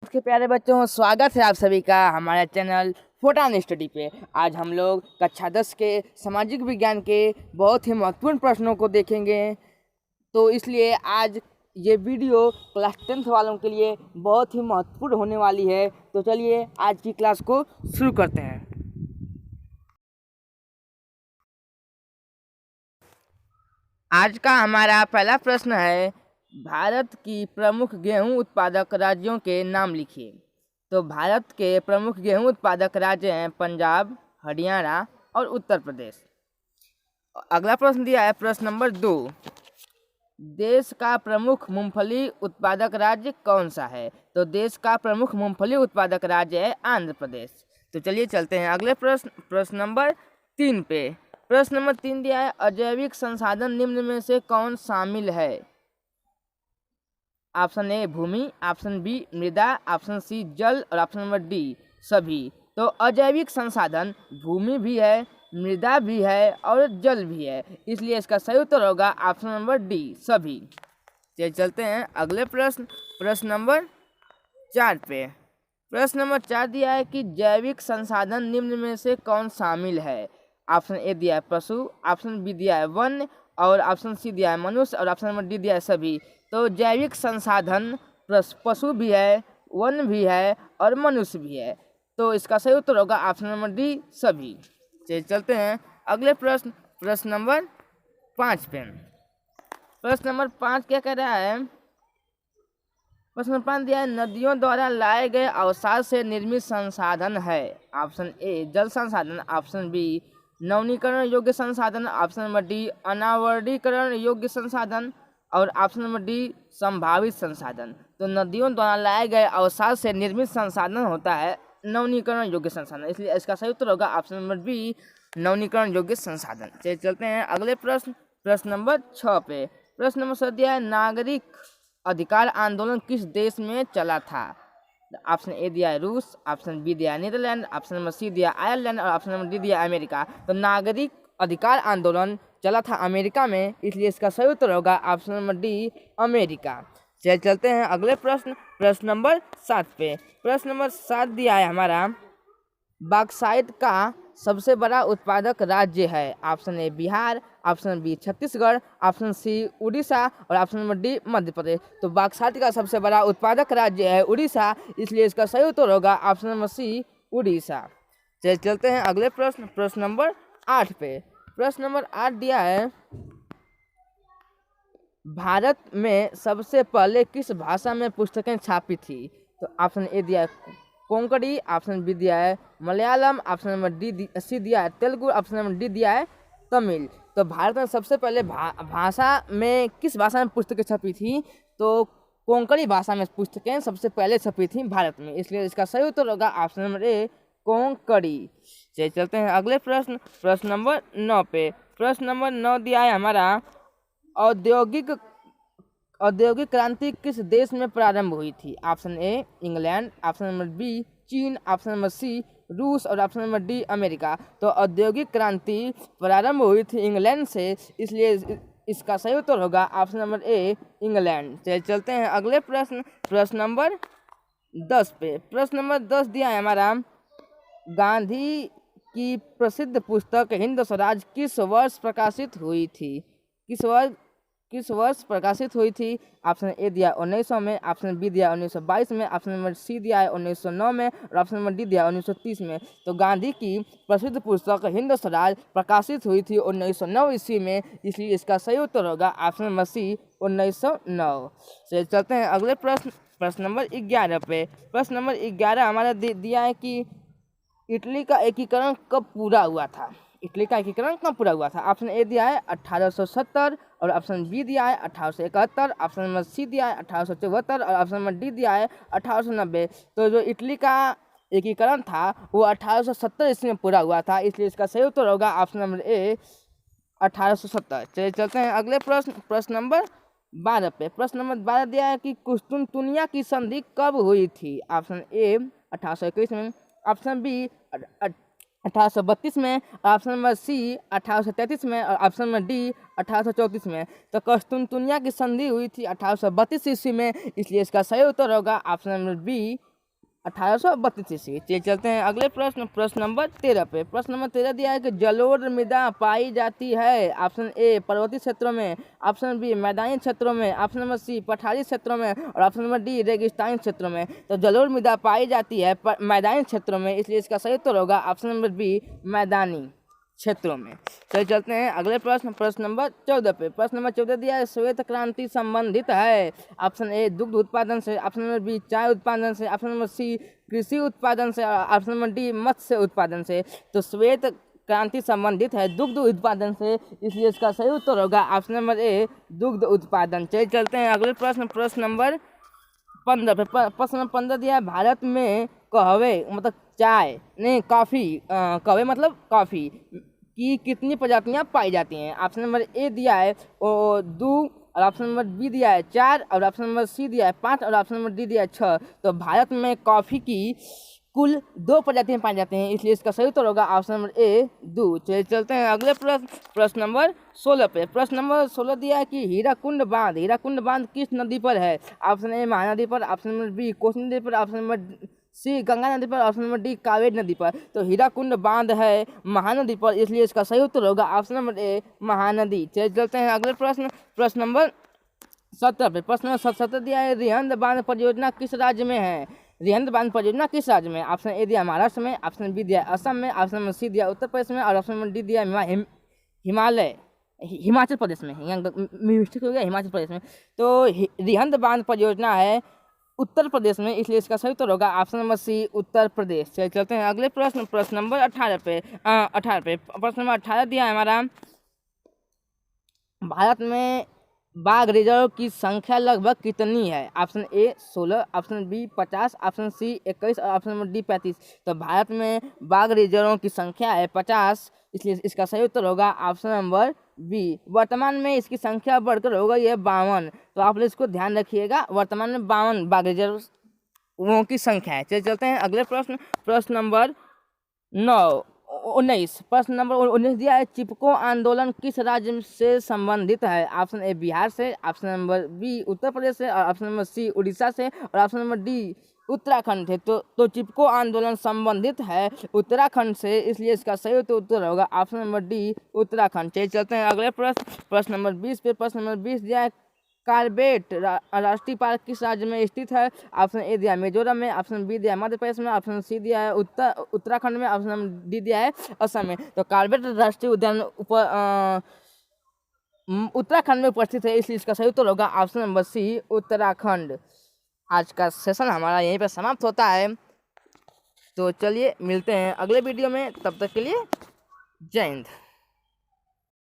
के प्यारे बच्चों, स्वागत है आप सभी का हमारे चैनल फोटान स्टडी पे। आज हम लोग कक्षा 10 के सामाजिक विज्ञान के बहुत ही महत्वपूर्ण प्रश्नों को देखेंगे। तो इसलिए आज ये वीडियो क्लास 10th वालों के लिए बहुत ही महत्वपूर्ण होने वाली है। तो चलिए आज की क्लास को शुरू करते हैं। आज का हमारा पहला प्रश्न है, भारत की प्रमुख गेहूं उत्पादक राज्यों के नाम लिखिए। तो भारत के प्रमुख गेहूं उत्पादक राज्य हैं पंजाब, हरियाणा और उत्तर प्रदेश। अगला प्रश्न दिया है प्रश्न नंबर 2, देश का प्रमुख मूंगफली उत्पादक राज्य कौन सा है? तो देश का प्रमुख मूंगफली उत्पादक राज्य है आंध्र प्रदेश। तो चलिए चलते हैं अगले प्रश्न नंबर 3 पे। प्रश्न नंबर 3 दिया है, अजैविक संसाधन निम्न में से कौन शामिल है? ऑप्शन ए भूमि, ऑप्शन बी मृदा, ऑप्शन सी जल और ऑप्शन नंबर डी सभी। तो अजैविक संसाधन भूमि भी है, मृदा भी है और जल भी है, इसलिए इसका सही उत्तर होगा ऑप्शन नंबर डी सभी। चलते हैं अगले प्रश्न नंबर 4 पे। प्रश्न नंबर 4 दिया है कि जैविक संसाधन निम्न में से कौन शामिल है? ऑप्शन ए दिया है पशु, ऑप्शन बी दिया है वन और ऑप्शन सी दिया है मनुष्य और ऑप्शन नंबर डी दिया है सभी। तो जैविक संसाधन पशु भी है, वन भी है और मनुष्य भी है, तो इसका सही उत्तर होगा ऑप्शन नंबर डी सभी। चलते हैं अगले प्रश्न नंबर 5 पे। प्रश्न नंबर 5 क्या कह रहा है? प्रश्न नंबर 5 दिया है, नदियों द्वारा लाए गए अवसाद से निर्मित संसाधन है। ऑप्शन ए जल संसाधन, ऑप्शन बी नवीनीकरण योग्य संसाधन, ऑप्शन नंबर डी अनावरणीकरण योग्य संसाधन और ऑप्शन नंबर डी संभावित संसाधन। तो नदियों द्वारा लाए गए अवसाद से निर्मित संसाधन होता है नवीनीकरण योग्य संसाधन, इसलिए इसका सही उत्तर होगा ऑप्शन नंबर बी नवीनीकरण योग्य संसाधन। चलते हैं अगले प्रश्न नंबर 6 पे। प्रश्न नंबर 7 दिया है, नागरिक अधिकार आंदोलन किस देश में चला था? ऑप्शन ए दिया है रूस, ऑप्शन बी दिया है नीदरलैंड, ऑप्शन नंबर सी दिया आयरलैंड और ऑप्शन नंबर डी दिया अमेरिका। तो नागरिक अधिकार आंदोलन चला था अमेरिका में, इसलिए इसका सही उत्तर होगा ऑप्शन नंबर डी अमेरिका। चलते हैं अगले प्रश्न नंबर 7 पे। प्रश्न नंबर 7 दिया है हमारा, बॉक्साइट का सबसे बड़ा उत्पादक राज्य है। Option A Bihar, option B Chhattisgarh, option C Orissa और option number D Madhya Pradesh. तो बॉक्साइट का सबसे बड़ा उत्पादक राज्य है उड़ीसा, इसलिए इसका सही उत्तर होगा ऑप्शन नंबर सी उड़ीसा। चलते हैं अगले प्रश्न नंबर 8 पे। प्रश्न नंबर 8 दिया है, भारत में सबसे पहले किस भाषा में पुस्तकें छापी थी? तो ऑप्शन ए दिया है कोंकणी, ऑप्शन बी दिया है मलयालम, ऑप्शन नंबर सी दिया है तेलुगु, ऑप्शन नंबर डी दिया है तमिल। तो भारत में सबसे पहले भाषा में किस भाषा में पुस्तकें छपी थी? तो कोंकणी भाषा में पुस्तकें सबसे पहले छपी थी भारत में, इसलिए इसका सही उत्तर होगा ऑप्शन नंबर ए कोंकणी। चलते हैं अगले प्रश्न नंबर 9 पे। प्रश्न नंबर 9 दिया है हमारा, औद्योगिक क्रांति किस देश में प्रारंभ हुई थी? Option A England, option number B चीन, ऑप्शन नंबर सी रूस और ऑप्शन नंबर डी अमेरिका। तो औद्योगिक क्रांति प्रारंभ हुई थी इंग्लैंड से, इसलिए इसका सही उत्तर होगा ऑप्शन नंबर ए इंग्लैंड। चलते हैं अगले प्रश्न नंबर 10 पे। प्रश्न नंबर 10 दिया है हमारा, गांधी की प्रसिद्ध पुस्तक हिंद स्वराज किस वर्ष प्रकाशित हुई थी? किस वर्ष प्रकाशित हुई थी? ऑप्शन ए दिया 1900 में, ऑप्शन बी दिया 1922 में, ऑप्शन नंबर सी दिया है 1909 में और ऑप्शन नंबर डी दिया 1930 में। तो गांधी की प्रसिद्ध पुस्तक हिंद स्वराज प्रकाशित हुई थी 1909 ईस्वी में, इसलिए इसका सही उत्तर होगा ऑप्शन नंबर सी 1909। से चलते हैं अगले प्रश्न नंबर 11 पे। प्रश्न नंबर 11 हमारा दिया है कि इटली का एकीकरण कब पूरा हुआ था? इटली का एकीकरण कब पूरा हुआ था? ऑप्शन ए दिया है 1870 और ऑप्शन बी दिया है 1871, ऑप्शन नंबर सी दिया है 1874 और ऑप्शन नंबर डी दिया है 1890। तो जो इटली का एकीकरण था वो 1870 ईस्वी में पूरा हुआ था, इसलिए इसका सही उत्तर होगा ऑप्शन नंबर ए 1870। चलते हैं अगले प्रश्न नंबर 12 पे। प्रश्न नंबर 12 दिया है कि कुस्तुनतुनिया की संधि कब हुई थी? ऑप्शन ए 1821 में, ऑप्शन बी 1832 में, ऑप्शन नंबर सी 1833 में और ऑप्शन नंबर डी 1834 में। तो कुस्तुनतुनिया की संधि हुई थी 1832 ईस्वी में, इसलिए इसका सही उत्तर होगा ऑप्शन नंबर बी 1832 ईस्वी। चलिए चलते हैं अगले प्रश्न, प्रश्न नंबर 13 पे। प्रश्न नंबर 13 दिया है कि जलोढ़ मृदा पाई जाती है ऑप्शन ए पर्वतीय क्षेत्रों में, ऑप्शन बी मैदानी क्षेत्रों में, ऑप्शन नंबर सी पठारी क्षेत्रों में और ऑप्शन नंबर डी रेगिस्तानी क्षेत्रों में। तो जलोढ़ मृदा पाई जाती है मैदानी क्षेत्रों में, इसलिए इसका सही उत्तर होगा ऑप्शन नंबर बी मैदानी क्षेत्रों में। चलिए चलते हैं अगले प्रश्न, प्रश्न नंबर 14 पे। प्रश्न नंबर 14 दिया है श्वेत क्रांति संबंधित है ऑप्शन ए दुग्ध उत्पादन से, ऑप्शन नंबर बी चाय उत्पादन से, ऑप्शन नंबर सी कृषि उत्पादन से, ऑप्शन नंबर डी मत्स्य उत्पादन से। तो श्वेत क्रांति संबंधित है दुग्ध उत्पादन से, इसलिए इसका सही उत्तर होगा ऑप्शन नंबर ए दुग्ध उत्पादन। चलिए चलते हैं अगले प्रश्न, प्रश्न नंबर 15 पे। प्रश्न नंबर 15 दिया है भारत में कहवे मतलब चाय नहीं कॉफ़ी, कहवे मतलब कॉफ़ी की कितनी प्रजातियां पाई जाती हैं। ऑप्शन नंबर ए दिया है 2 और ऑप्शन नंबर बी दिया है 4 और ऑप्शन नंबर सी दिया है 5 और ऑप्शन नंबर डी दिया है 6। तो भारत में कॉफ़ी की कुल 2 प्रजातियां पाई जाती हैं, इसलिए इसका सही उत्तर होगा ऑप्शन नंबर ए 2। चलिए चलते हैं अगले प्रश्न, प्रश्न नंबर 16 पे। प्रश्न नंबर 16 दिया है कि हीराकुंड बांध किस नदी पर है। ऑप्शन ए महानदी पर, ऑप्शन नंबर बी कोसी नदी पर, ऑप्शन नंबर सी गंगा नदी पर, ऑप्शन नंबर डी कावेरी नदी पर। तो हीराकुंड बांध है महानदी पर, इसलिए इसका सही उत्तर होगा ऑप्शन नंबर ए महानदी। चलिए चलते हैं अगले प्रश्न, प्रश्न नंबर 17 पे। प्रश्न नंबर 17 दिया है रिहंद बांध परियोजना किस राज्य में है। रिहंद बांध परियोजना किस राज्य में। ऑप्शन ए दिया महाराष्ट्र में, ऑप्शन बी दिया असम में, ऑप्शन नंबर सी दिया उत्तर प्रदेश में और ऑप्शन नंबर डी दिया हिमाचल प्रदेश में। मिस्टेक हो गया, हिमाचल प्रदेश में। तो रिहंद बांध परियोजना है उत्तर प्रदेश में, इसलिए इसका सही उत्तर होगा ऑप्शन नंबर सी उत्तर प्रदेश। चलिए चलते हैं अगले प्रश्न, प्रश्न नंबर 18 पे। प्रश्न नंबर 18 दिया है हमारा भारत में बाघ रिजर्व की संख्या लगभग कितनी है। Option A 16, option B 50, option C 21 और ऑप्शन नंबर डी 35। तो भारत में बाघ रिजर्वों की संख्या है 50, इसलिए इसका सही उत्तर होगा ऑप्शन नंबर बी। वर्तमान में इसकी संख्या बढ़कर हो गई है 52, तो आप लोग इसको ध्यान रखिएगा, वर्तमान में 52 बाघ रिजर्वों की संख्या है। चलिए चलते हैं अगले प्रश्न, प्रश्न नंबर 19। प्रश्न नंबर 19 दिया है चिपको आंदोलन किस राज्य से संबंधित है। ऑप्शन ए बिहार से, option number B Uttar Pradesh से और ऑप्शन नंबर सी उड़ीसा से और ऑप्शन नंबर डी उत्तराखंड थे। तो चिपको आंदोलन संबंधित है उत्तराखंड से, इसलिए इसका सही उत्तर होगा ऑप्शन नंबर डी उत्तराखंड। चलिए चलते हैं अगले प्रश्न, प्रश्न नंबर 20 पे। प्रश्न नंबर 20 दिया है कार्बेट राष्ट्रीय पार्क किस राज्य में स्थित है। ऑप्शन ए दिया है मिजोरम में, ऑप्शन बी दिया है मध्य प्रदेश में, ऑप्शन सी दिया है उत्तराखंड में, ऑप्शन डी दिया है असम में। तो कार्बेट राष्ट्रीय उद्यान उत्तराखंड में उपस्थित है, इसलिए इसका सही उत्तर होगा ऑप्शन नंबर सी उत्तराखंड। आज का सेशन हमारा यहीं पर समाप्त होता है, तो चलिए मिलते हैं अगले वीडियो में, तब तक के लिए जय हिंद।